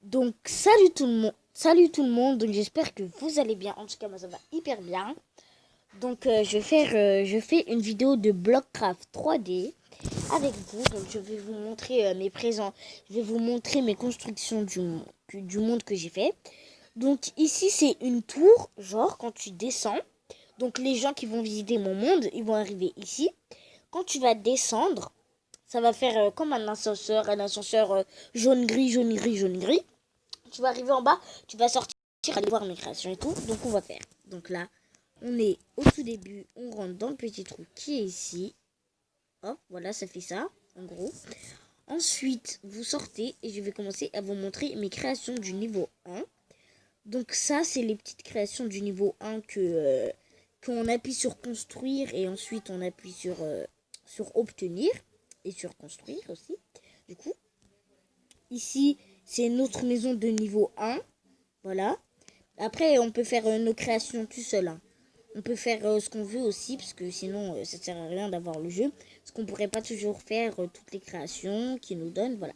Donc salut tout le monde, donc j'espère que vous allez bien, en tout cas moi ça va hyper bien. Donc je fais une vidéo de Blockcraft 3D avec vous, donc je vais vous montrer mes présents, je vais vous montrer mes constructions du monde que j'ai fait. Donc ici c'est une tour, genre quand tu descends, donc les gens qui vont visiter mon monde, ils vont arriver ici. Quand tu vas descendre, ça va faire comme un ascenseur jaune-gris, jaune-gris, jaune-gris. Tu vas arriver en bas, tu vas sortir, aller voir mes créations et tout. Donc on va faire. Donc là, on est au tout début, on rentre dans le petit trou qui est ici. Hop, voilà, ça fait ça, en gros. Ensuite, vous sortez et je vais commencer à vous montrer mes créations du niveau 1. Donc ça, c'est les petites créations du niveau 1 qu'on appuie sur construire et ensuite on appuie sur obtenir et sur construire aussi. Du coup, ici, c'est notre maison de niveau 1. Voilà. Après, on peut faire nos créations tout seul. Hein. On peut faire ce qu'on veut aussi, parce que sinon, ça ne sert à rien d'avoir le jeu. Parce qu'on ne pourrait pas toujours faire toutes les créations qu'ils nous donnent. Voilà.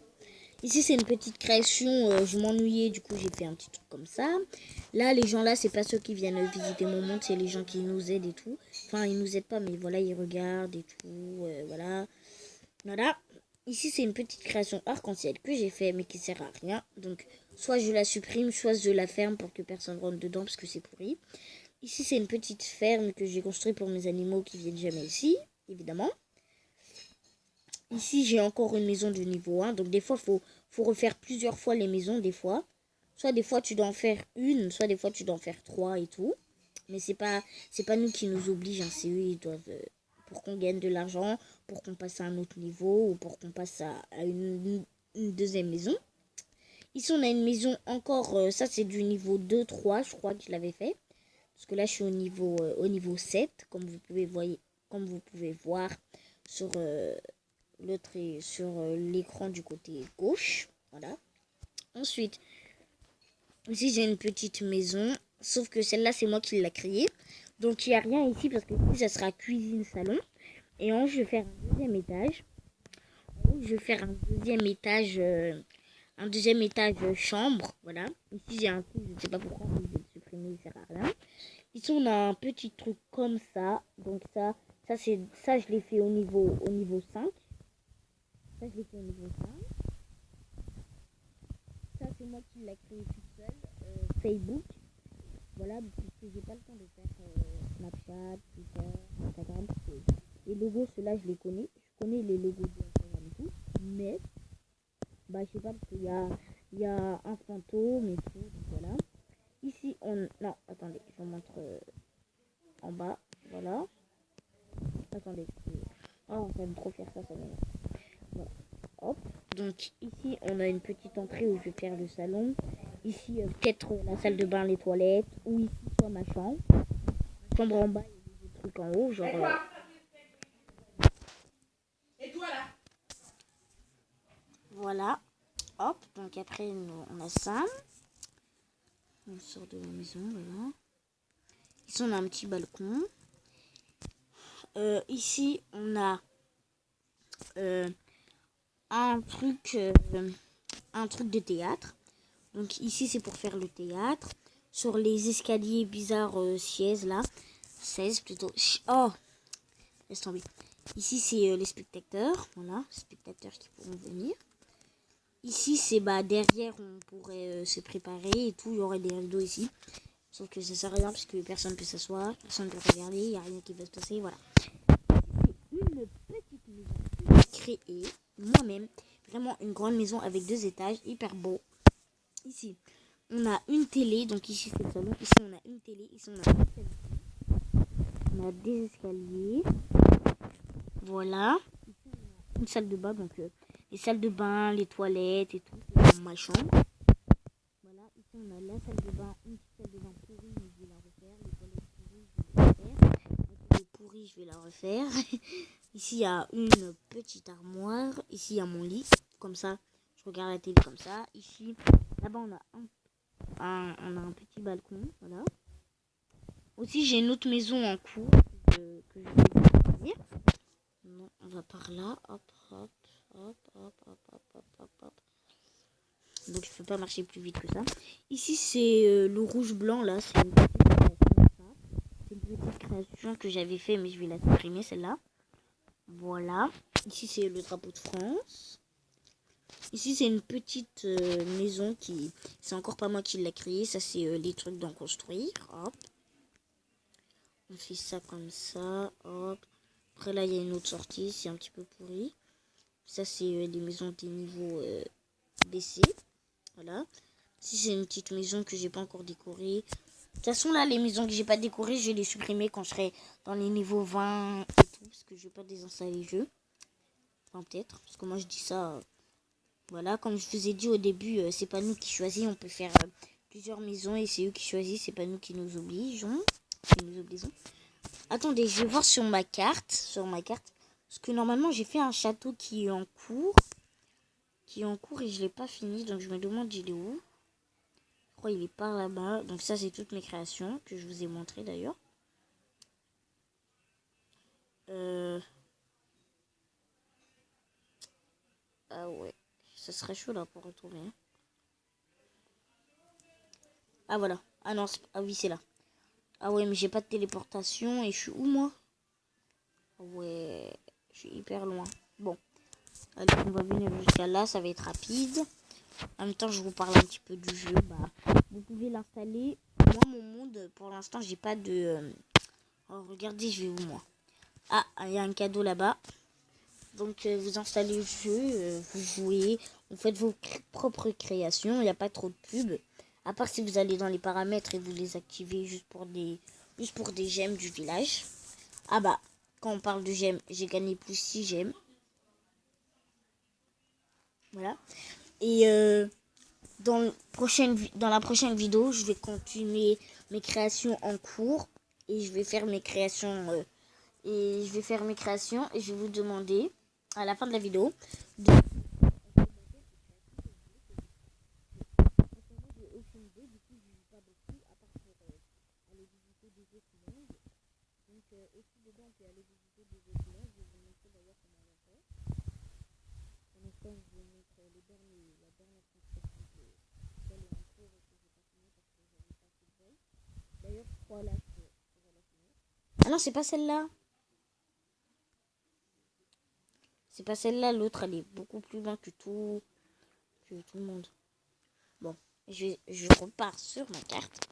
Ici, c'est une petite création. Je m'ennuyais, du coup, j'ai fait un petit truc comme ça. Là, les gens là, c'est pas ceux qui viennent visiter mon monde, c'est les gens qui nous aident et tout. Enfin, ils nous aident pas, mais voilà, ils regardent et tout. Voilà. Voilà. Ici, c'est une petite création arc-en-ciel que j'ai fait, mais qui sert à rien. Donc, soit je la supprime, soit je la ferme pour que personne rentre dedans parce que c'est pourri. Ici, c'est une petite ferme que j'ai construite pour mes animaux qui viennent jamais ici, évidemment. Ici, j'ai encore une maison de niveau 1. Donc, des fois, faut refaire plusieurs fois les maisons, des fois. Soit des fois, tu dois en faire une, soit des fois, tu dois en faire 3 et tout. Mais c'est pas nous qui nous obligent, hein, c'est eux, ils doivent... pour qu'on gagne de l'argent, pour qu'on passe à un autre niveau ou pour qu'on passe à une deuxième maison. Ici, on a une maison encore, ça c'est du niveau 2-3, je crois que je l'avais fait. Parce que là, je suis au niveau 7, comme vous pouvez voir sur sur l'écran du côté gauche. Voilà. Ensuite, ici, j'ai une petite maison, sauf que celle-là, c'est moi qui l'ai créée. Donc, il n'y a rien ici parce que ici, ça sera cuisine, salon. Et en haut, je vais faire un deuxième étage. Je vais faire un deuxième étage chambre. Voilà. Ici, j'ai un truc, je ne sais pas pourquoi, mais je vais le supprimer, il sert à rien. Ici, on a un petit truc comme ça. Donc, ça je l'ai fait au niveau 5. Ça, je l'ai fait au niveau 5. Ça, c'est moi qui l'ai créé toute seule. Facebook. Voilà, parce que j'ai pas le temps de faire Snapchat, Twitter, Instagram. Parce que les logos, ceux-là, je les connais. Je connais les logos d'Instagram et tout. Mais, bah, je sais pas, parce il y a un fantôme et tout. Donc voilà. Ici, non, attendez, je vous montre en bas. Voilà. Attendez. Oh, ça va trop faire ça, ça m'énerve. Voilà. Hop. Donc, ici, on a une petite entrée où je vais faire le salon. Ici, peut-être la salle de bain, les toilettes. Ou ici, soit ma chambre. Chambre en bas, il y a des trucs en haut, genre... Et toi là Voilà. Hop, donc après, on a ça. On sort de la maison, voilà. Ici, on a un petit balcon. Ici, on a un truc de théâtre. Donc ici, c'est pour faire le théâtre. Sur les escaliers bizarres sièges là. 16 plutôt. Oh, laisse tomber. Ici, c'est les spectateurs. Voilà, spectateurs qui pourront venir. Ici, c'est derrière, on pourrait se préparer et tout. Il y aurait des rideaux ici. Sauf que ça sert à rien parce que personne ne peut s'asseoir, personne ne peut regarder, il n'y a rien qui va se passer. Voilà. C'est une petite maison que j'ai créée moi-même. Vraiment une grande maison avec 2 étages, hyper beau. Ici, on a une télé. Donc ici, c'est le salon. Ici, on a une télé. Ici, on a une télé. On a des escaliers. Voilà. Ici, on a une salle de bain. Donc, les salles de bain, les toilettes et tout. C'est ma chambre. Voilà. Ici, on a la salle de bain. Une petite salle de bain pourrie, mais je vais la refaire. Les toilettes pourries, je vais la refaire. La télé pourrie, je vais la refaire. Ici, il y a une petite armoire. Ici, il y a mon lit. Comme ça, je regarde la télé comme ça. Ici, là-bas, on a un petit balcon. Voilà. Aussi, j'ai une autre maison en cours que je vais vous dire. Non, on va par là. Hop, hop, hop, hop, hop, hop, hop, hop, hop. Donc je peux pas marcher plus vite que ça. Ici c'est le rouge blanc là. C'est une petite création. C'est une petite création que j'avais fait mais je vais la supprimer celle-là. Voilà. Ici c'est le drapeau de France. Ici c'est une petite maison qui... C'est encore pas moi qui l'a créée. Ça c'est les trucs d'en construire. Hop. On fait ça comme ça. Hop. Après là il y a une autre sortie. C'est un petit peu pourri. Ça c'est les maisons des niveaux baissés. Voilà. Si c'est une petite maison que j'ai pas encore décorée. De toute façon là les maisons que j'ai pas décorées, je vais les supprimer quand je serai dans les niveaux 20 et tout. Parce que je vais pas désinstaller le jeu. Enfin peut-être. Parce que moi je dis ça. Voilà, comme je vous ai dit au début, c'est pas nous qui choisissons. On peut faire plusieurs maisons et c'est eux qui choisissent. C'est pas nous qui nous obligeons. Qui nous obligeons. Attendez, je vais voir sur ma carte. Parce que normalement j'ai fait un château qui est en cours. Et je l'ai pas fini. Donc je me demande il est où. Je crois qu'il est par là-bas. Donc ça c'est toutes mes créations que je vous ai montrées d'ailleurs. Ah ouais. Ça serait chaud là pour retrouver. Hein. Ah voilà. Ah non, ah oui c'est là. Ah ouais mais j'ai pas de téléportation et je suis où moi? Ah ouais. Je suis hyper loin. Bon. Allez, on va venir jusqu'à là. Ça va être rapide. En même temps je vous parle un petit peu du jeu. Bah, vous pouvez l'installer. Moi mon monde pour l'instant j'ai pas de... Oh regardez je vais où moi? Ah il y a un cadeau là-bas. Donc vous installez le jeu, vous jouez, vous faites vos propres créations, il n'y a pas trop de pubs. À part si vous allez dans les paramètres et vous les activez juste pour des gemmes du village. Ah bah, quand on parle de gemmes, j'ai gagné plus 6 gemmes. Voilà. Et dans la prochaine vidéo, je vais continuer mes créations en cours. Et je vais faire mes créations... et je vais vous demander, à la fin de la vidéo, de... aussi dedans, on peut aller visiter des autres mondes. Je vais vous montrer d'ailleurs comment on fait. Pour l'instant, je vais mettre la dernière construction qu'elle est en cours et que j'ai pas fini parce que j'avais pas assez de bol. D'ailleurs, je crois là que je vais la finir. Ah non, c'est pas celle-là. C'est pas celle-là. L'autre, elle est beaucoup plus loin que tout le monde. Bon, je repars sur ma carte.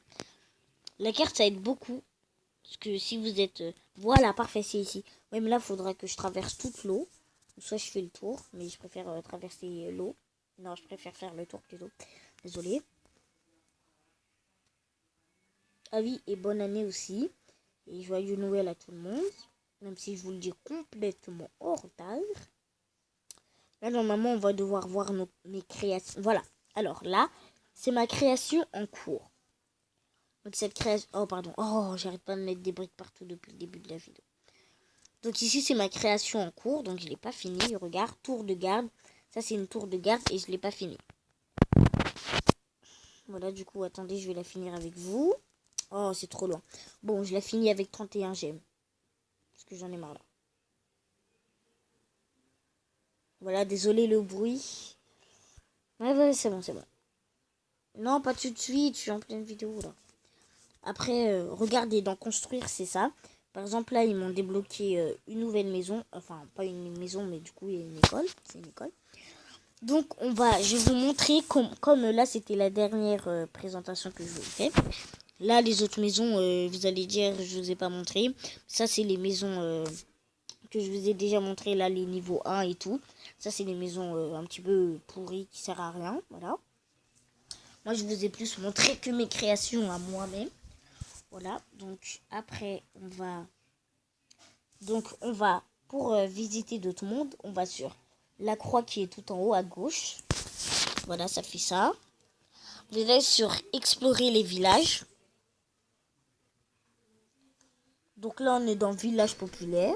La carte, ça aide beaucoup. Parce que si vous êtes... voilà, parfait, c'est ici. Oui, mais là, il faudra que je traverse toute l'eau. Soit je fais le tour, mais je préfère traverser l'eau. Non, je préfère faire le tour plutôt. Désolée. Ah oui, et bonne année aussi. Et joyeux Noël à tout le monde. Même si je vous le dis complètement en retard. Là, normalement, on va devoir voir mes créations. Voilà. Alors là, c'est ma création en cours. Donc cette création... Oh, pardon. Oh, j'arrête pas de mettre des briques partout depuis le début de la vidéo. Donc ici, c'est ma création en cours. Donc je l'ai pas fini. Regarde, tour de garde. Ça, c'est une tour de garde et je l'ai pas fini. Voilà, du coup, attendez, je vais la finir avec vous. Oh, c'est trop loin. Bon, je la finis avec 31 gemmes. Parce que j'en ai marre là. Voilà, désolé le bruit. Ouais, c'est bon, c'est bon. Non, pas tout de suite, je suis en pleine vidéo là. Après, regardez, dans construire, c'est ça. Par exemple, là, ils m'ont débloqué une nouvelle maison. Enfin, pas une maison, mais du coup, il y a une école. C'est une école. Donc, je vais vous montrer, comme là, c'était la dernière présentation que je vous ai faite. Là, les autres maisons, vous allez dire, je vous ai pas montré. Ça, c'est les maisons que je vous ai déjà montré, là, les niveaux 1 et tout. Ça, c'est les maisons un petit peu pourries qui servent à rien. Voilà. Moi, je vous ai plus montré que mes créations à moi-même. Voilà. Donc, après, on va pour visiter d'autres mondes, on va sur la croix qui est tout en haut à gauche. Voilà, ça fait ça. Vous allez sur explorer les villages. Donc là, on est dans village populaire.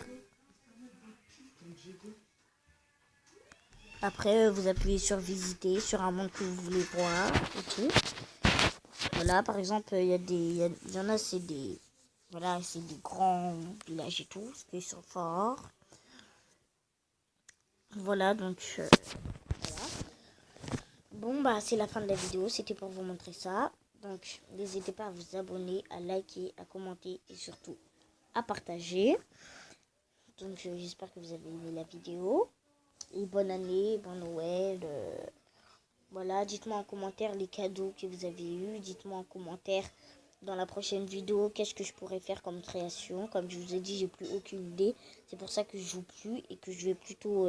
Après, vous appuyez sur visiter, sur un monde que vous voulez voir et tout. Voilà, par exemple, il y en a, c'est des... Voilà, c'est des grands villages et tout, parce qu'ils sont forts. Voilà, donc... voilà. Bon, bah, c'est la fin de la vidéo. C'était pour vous montrer ça. Donc, n'hésitez pas à vous abonner, à liker, à commenter et surtout à partager. Donc, j'espère que vous avez aimé la vidéo. Et bonne année, bon Noël. Voilà, dites-moi en commentaire les cadeaux que vous avez eus. Dites-moi en commentaire dans la prochaine vidéo qu'est-ce que je pourrais faire comme création. Comme je vous ai dit, j'ai plus aucune idée. C'est pour ça que je joue plus et que je vais plutôt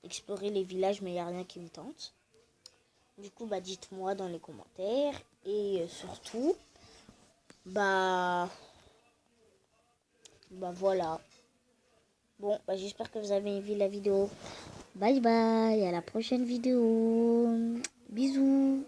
explorer les villages, mais il n'y a rien qui me tente. Du coup, bah, dites-moi dans les commentaires. Et surtout, bah voilà. Bon, bah, j'espère que vous avez aimé la vidéo. Bye bye, à la prochaine vidéo. Bisous.